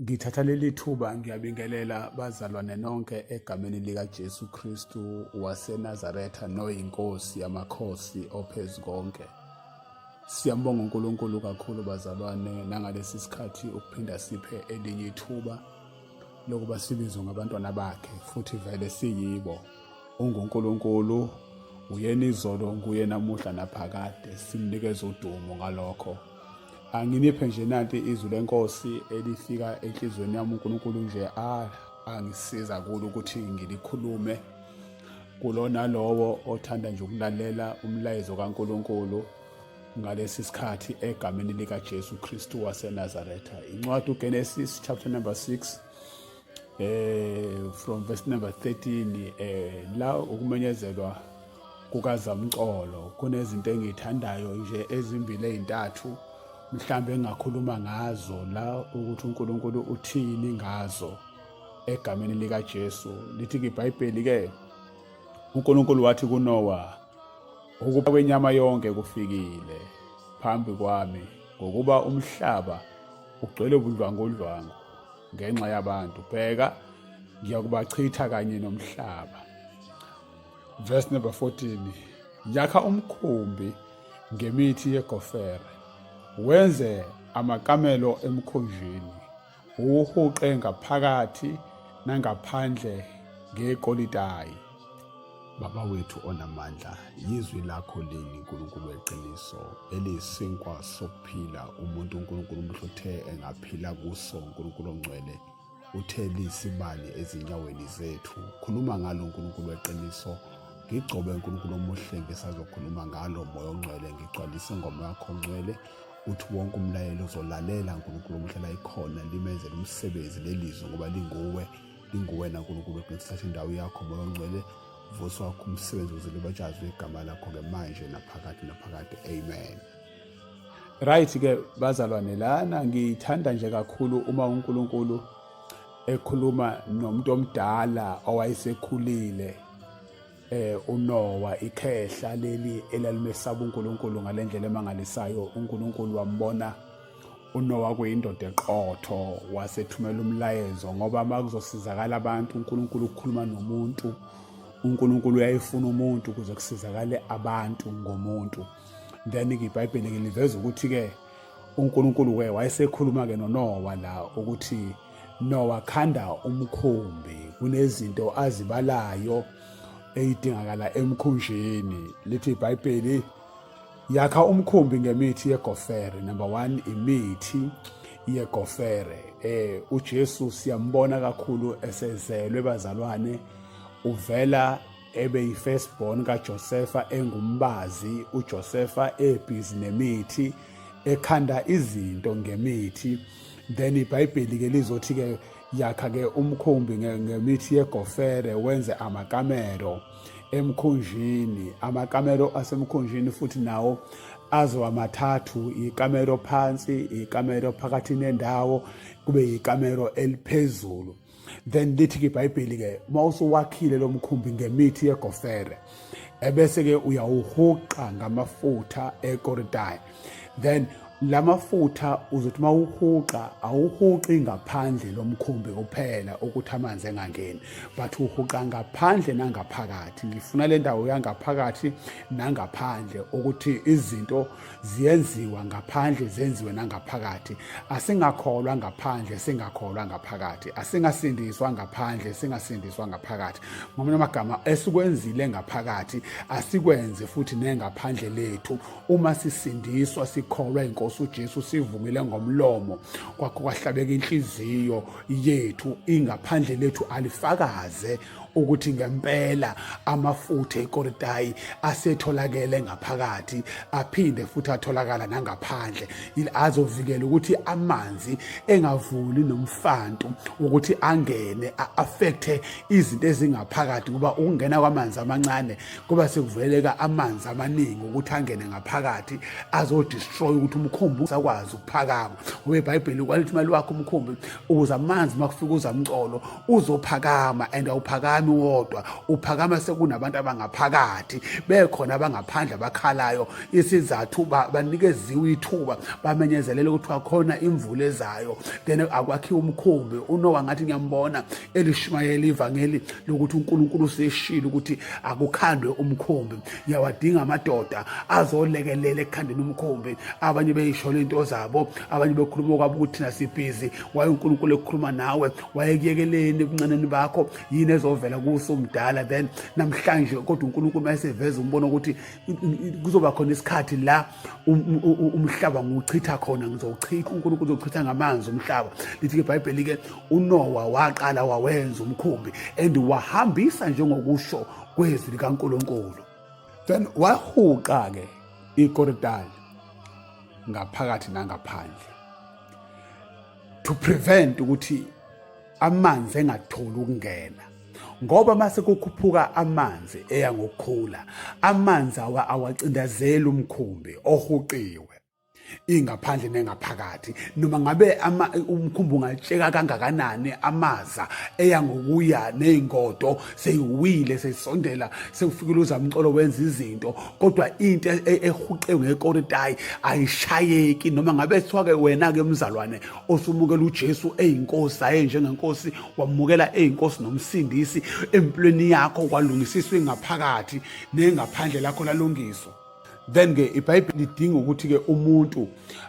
Ngithatha leli thuba ngiyabingelela bazalwane nonke egameni likaJesu Kristu waseNazaretha noyinkosi yamakhosi ophezulu konke. Siyambonga uNkulunkulu kakhulu bazalwane nangalesi sikhathi ukuphinda siphe elinye ithuba lokuba sibizwe ngabantwana bakhe futhi vele siyibo. UNkulunkulu uyena izolo nguye namuhla naphakade, simnikeza udumo ngalokho. Anginiphe nje nanti izwi lenkosi elifika enhlizweni yami uNkulunkulu nje angisiza kulo ukuthi ngilikhulume kulona lowo othanda nje ukulalela umlayezo kaNkulunkulu ngalesi sikhathi egameni likaJesu Kristu waseNazaretha. Incwadi uGenesis chapter number 6 from verse number 13 la ukumenyezelwa kukazamcolo kunezinto engithandayo nje ezimbili ezintathu mhlambe engakhuluma ngazo la ukuthi uNkulunkulu uthini ngazo egameni likaJesu. Lithi iBhayibheli ke uNkulunkulu wathi kuNowa, ukuba kwenyama yonke kufikile phambi kwami ngokuba umhlaba ugcwele ubudlwangudlwangu ngenxa yabantu. Bheka, ngiyakubachitha kanye nomhlaba. Verse number 14, yakha umkhumbi ngemithi yegofere, wenze amakamelo emkhunjini, uwuhuqe ngaphakathi nangaphandle ngegolitayi. Baba wethu onamandla, yizwi lakho leli uNkulunkulu weqiniso eliyisinkwa sokuphila. Umuntu uNkulunkulu umhlothe engaphila kuso uNkulunkulu ongcwele uthe lisibali ezinyaweni zethu. Khuluma ngalo uNkulunkulu weqiniso, ngigcobe uNkulunkulu omuhle ngisazokhuluma ngalo moya ongcwele, ngigcwalise ngoma yakho ongcwele. Uthi wonke umlayelo uzolalela uNkulunkulu omuhle la ikhona limenzele umsebenzi lelizwe ngoba linguwena uNkulunkulu weqiniso. Thatha indawo yakho moya ongcwele, vusa wakho umsebenzi ukuze libajazwe igama lakho-ke manje naphakade. Amen. Right-ke bazalwane, lana ngithanda nje kakhulu uma uNkulunkulu ekhuluma nomuntu omdala owayesekhulile, uNowa, ikhehla leli elalimesaba uNkulunkulu ngalendlela emangalisayo. uNkulunkulu wambona uNowa kuyindoda eqotho, wasethumela umlayezo ngoba makuzosizakala abantu uNkulunkulu ukukhuluma nomuntu. uNkulunkulu uyayifuna umuntu ukuze kusizakale abantu ngomuntu. Then iBhayibheli ke liveza ukuthi ke uNkulunkulu wayesekhuluma ke noNowa la ukuthi Nowa khanda umkhumbi, kunezinto azibalayo eyidingakala emkhunjini. Lithi iBhayibheli yakha umkhumbi ngemithi yegofere. Number 1, imithi yegofere. uJesu siyambona kakhulu esezelwe bazalwane, uvela ebe yi-firstborn kaJosefa, engumbazi. uJosefa ebhizi nemithi, ekhanda izinto ngemithi. Then iBhayibheli ke lizothi ke yakha ke umkhumbi ngemithi yegofere, wenze amakamero emkhunjini. Amakamero asemkhunjini futhi nawo azoba mathathu, ikamero phansi, ikamero phakathi nendawo, kube ikamero eliphezulu. Then lithi iBhayibheli ke mawusuwakhile lo mkhumbi ngemithi yegofere, ebese ke uyawuhuqa ngamafutha ekoritayi. Then lamafutha uzothi mawuhuqa awuhuqi ngaphandle lomkhumbi kuphela ukuthi amanzi engangeni, but uhuqa ngaphandle nangaphakathi. Ngifuna le ndawo yangaphakathi nangaphandle ukuthi izinto ziyenziwa ngaphandle zenziwe nangaphakathi. Asingakholwa ngaphandle singakholwa ngaphakathi, asingasindiswa ngaphandle singasindiswa ngaphakathi. Ngamanye amagama, esikwenzile ngaphakathi asikwenze futhi nengaphandle lethu. Uma sisindiswa sikholwa inkosi uJesu, sivumile ngomlomo kwakho kwahlabeka inhliziyo yethu, ingaphandle lethu alifakaze ukuthi ngempela amafutha ekoritayi asetholakele ngaphakathi, aphinde futhi atholakala nangaphandle, azovikela ukuthi amanzi engavuli nomfantu ukuthi angene affecte izinto ezingaphakathi. Kuba ukungena kwamanzi amancane kuba sekuveleka amanzi amaningi ukuthi angene ngaphakathi azodestroy ukuthi umkhumbi usakwazi ukuphakama. Ngoba iBhayibheli kwalithi mali wakho umkhumbi ukuze amanzi makufika uzamcolo uzophakama, and awuphakami nami wodwa, uphakama sekunabantu abangaphakathi bekhona abangaphandle abakhalayo. Isizathu banikeziwe ithuba, bamenyezelele ukuthi wakhona imvula ezayo, then akwakhiwa umkhumbi. uNowa ngathi ngiyambona elishumayela ivangeli lokuthi uNkulunkulu useshilo ukuthi akukhandwe umkhumbi. Yawadinga amadoda azolekelela ekukhandeni umkhumbi. Abanye beyishola into zabo, abanye bekhuluma kwabo ukuthi thina sibhizi. Waye uNkulunkulu ekhuluma nawe, wayekuyekeleni ebuncaneni bakho, yini ezovela kuso umdala. Then namhlanje kodwa uNkulunkulu mayeseveza umbono ukuthi kuzoba khona isikhathi la umhlaba ngiwuchitha khona, ngizowuchitha, uNkulunkulu uzochitha ngamanzi umhlaba. Lithi-ke iBhayibheli-ke uNowa waqala wawenza umkhumbi and wahambisa njengokusho kwezwi likaNkulunkulu. Then wahuqa-ke ikoritali ngaphakathi nangaphandle to prevent ukuthi amanzi engatholi ukungena, ngoba mase kukhuphuka amanzi eya ngokukhula, amanzi awacindezela umkhumbi ohuqiwe ingaphandle nengaphakathi. Noma ngabe umkhumbi ungatsheka kangakanani, amaza eya ngokuya ney'ngodo seyiwile seyisondela sekufikile uzamcolo wenza izinto, kodwa into ehuqewe ngekoritayi ayishayeki. Noma ngabe kuthiwa-ke wena-ke mzalwane osumukela uJesu eyinkosi, aye njengenkosi, wamukela eyinkosi nomsindisi empilweni yakho, kwalungisiswa ingaphakathi nengaphandle lakho lalungiswa. Then-ke iBhayibheli lidinga ukuthi-ke umuntu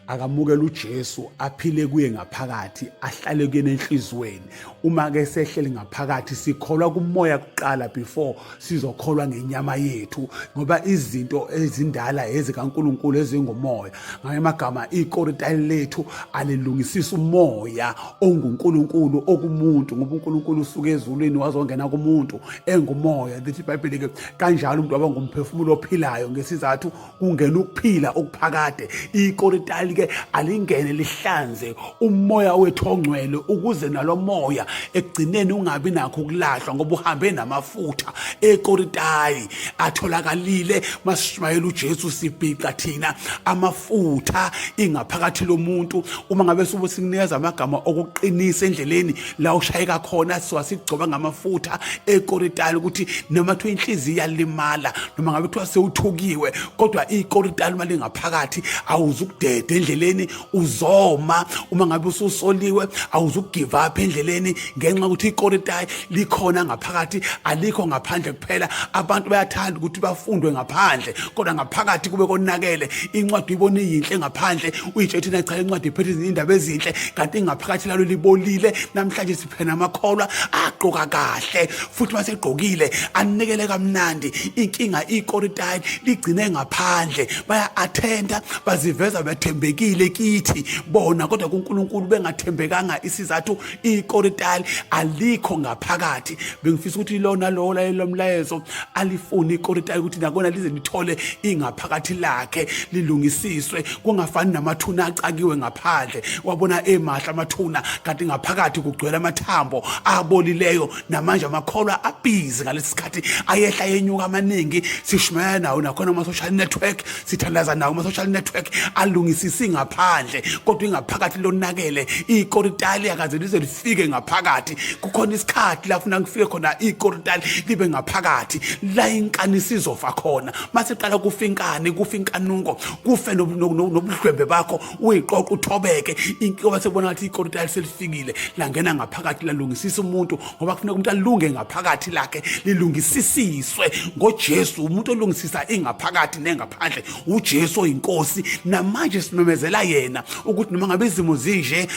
akamukele uJesu, aphile kuye ngaphakathi, ahlale kuyena enhliziyweni. Uma-ke sehleli ngaphakathi, sikholwa kumoya kuqala before sizokholwa ngenyama yethu, ngoba izinto ezindala ezikaNkulunkulu ezingumoya. Ngamanye amagama ikoritali lethu alilungisisa umoya onguNkulunkulu okumuntu, ngoba uNkulunkulu usuke ezulwini wazongena kumuntu engumoya. Lithi iBhayibheli-ke kanjalo umuntu waba ngumphefumulo ophilayo, ngesizathu kungena ukuphila okuphakade. Ikoritali-ke alingene lihlanze umoya wethu ongcwele, ukuze nalo moya ekugcineni ungabi nakho ukulahlwa, ngoba uhambe namafutha ekoritali atholakalile masishumayela uJesu. Sibhica thina amafutha ingaphakathi lomuntu. Uma ngabe sikunikeza amagama okuqinisa endleleni la ushayeka khona, siwasigcoba ngamafutha ekoritali, ukuthi noma kuthiwa inhliziyo iyalimala, noma ngabe kuthiwa sewuthukiwe, kodwa ikoritali mali ngaphakathi awuzukudeda endleleni, uzoma. Uma ngabe ususoliwe awuzukugive up endleleni, ngenxa ukuthi ikoritali likhona ngaphakathi, alikho ngaphandle kuphela. Abantu bayathanda ukuthi bafundwe ngaphandle, kodwa ngaphakathi kube konakele. Incwadi uyibona iyinhle ngaphandle, uyitshethi na cha incwadi iphethe izindaba ezinhle, kanti ngaphakathi lalo libolile. Namhlanje siphena amakholwa aqoka kahle, futhi masegqokile anikele kamnandi. Inkinga ikoritali ligcine ngaphandle, baya-athenda, baziveza bethembekile kithi bona, kodwa kuNkulunkulu bengathembekanga. Isizathu ikoritali alikho ngaphakathi. Bengifisa ukuthi lona lo lomlayezo alifuni ikoritali ukuthi nakona lize lithole ingaphakathi lakhe, lilungisiswe. Kungafani namathuna acakiwe ngaphandle, wabona emahle amathuna, kanti ngaphakathi kugcwele amathambo abolileyo. Namanje amakholwa abhizi ngalesi sikhathi, ayehla yenyuka amaningi. Sishumayela nawo nakhona ama-social network, sithandaza nawo ama-social network, alungisisi ngaphandle, kodwa ingaphakathi lonakele. Ikoritali akaze lize lifike ngaphakathi. Kukhona isikhathi la funa kufike khona ikoritali libe ngaphakathi, la inkani sizofa khona. Masiqala kufa inkani, kufa inkanuko, kufe nobuhlwembe bakho, uyiqoqa uthobeke. Inkoba sebona ngathi ikoritali selifikile, langena ngaphakathi lalungisisa umuntu, ngoba kufuneka umuntu alunge ngaphakathi lakhe, lilungisisiswe ngoJesu. Umuntu olungisisa ingaphakathi nengaphandle uJesu oyinkosi. Namanje simemezela yena ukuthi noma ngabe izimo zinje,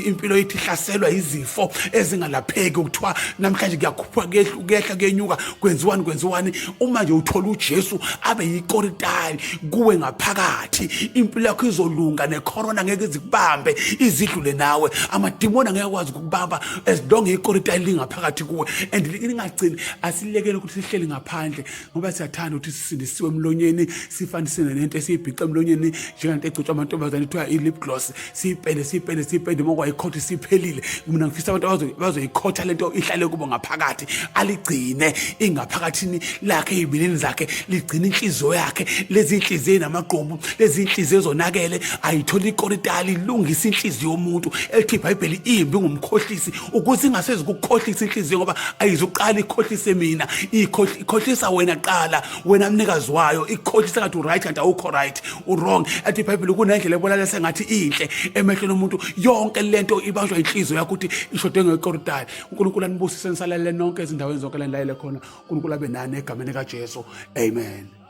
impilo yethu ihlaselwa izifo ezingalapheki, ukuthiwa namhlanje kuyakhuphuka kuyehla kuyenyuka, kwenziwani. Uma nje uthola uJesu abe yikoritali kuwe ngaphakathi, impilo yakho izolunga. Necorona ngeke izikubambe, izidlule nawe. Amadimoni angeke akwazi ukukubamba as long ikoritali lingaphakathi kuwe. And lingagcini asilekele ukuthi sihleli ngaphandle, ngoba siyathanda ukuthi sisindisiwe emlonyeni, sifanisene nento esiyibhica emlonyeni njengento egcotshwa amantombazane kuthiwa i-lip gloss, siyipende mokwayikhothi siphelile. Mina ngifisa abantu bazoyikhotha lento ihlale kubo ngaphakathi, aligcine ingaphakathini lakhe ey'bilini zakhe, ligcine inhliziyo yakhe. Lezi inhliziyo namagqobu, lezi inhliziyo ezonakele ayithole ikoritali, ilungise inhliziyo yomuntu. Elithi iBhayibheli imbi ngumkhohlisi ukuze ingasezi ukukhohlisa inhliziyo, ngoba ayizuqala ikhohlise mina, ikhohlisa wena qala, wena mnikazi wayo, ikhohlisa ngathi u-right kanti awukho right, u-wrong. Athi iBhayibheli kunendlela ebonakala sengathi inhle emehlweni omuntu, yonke lento ibanjwa inhliziyo yakho ukuthi ishode ngekhoritali. uNkulunkulu anibusise nisalalele nonke ezindaweni zonke la nilalele khona. uNkulunkulu abe nani egameni likaJesu, amen.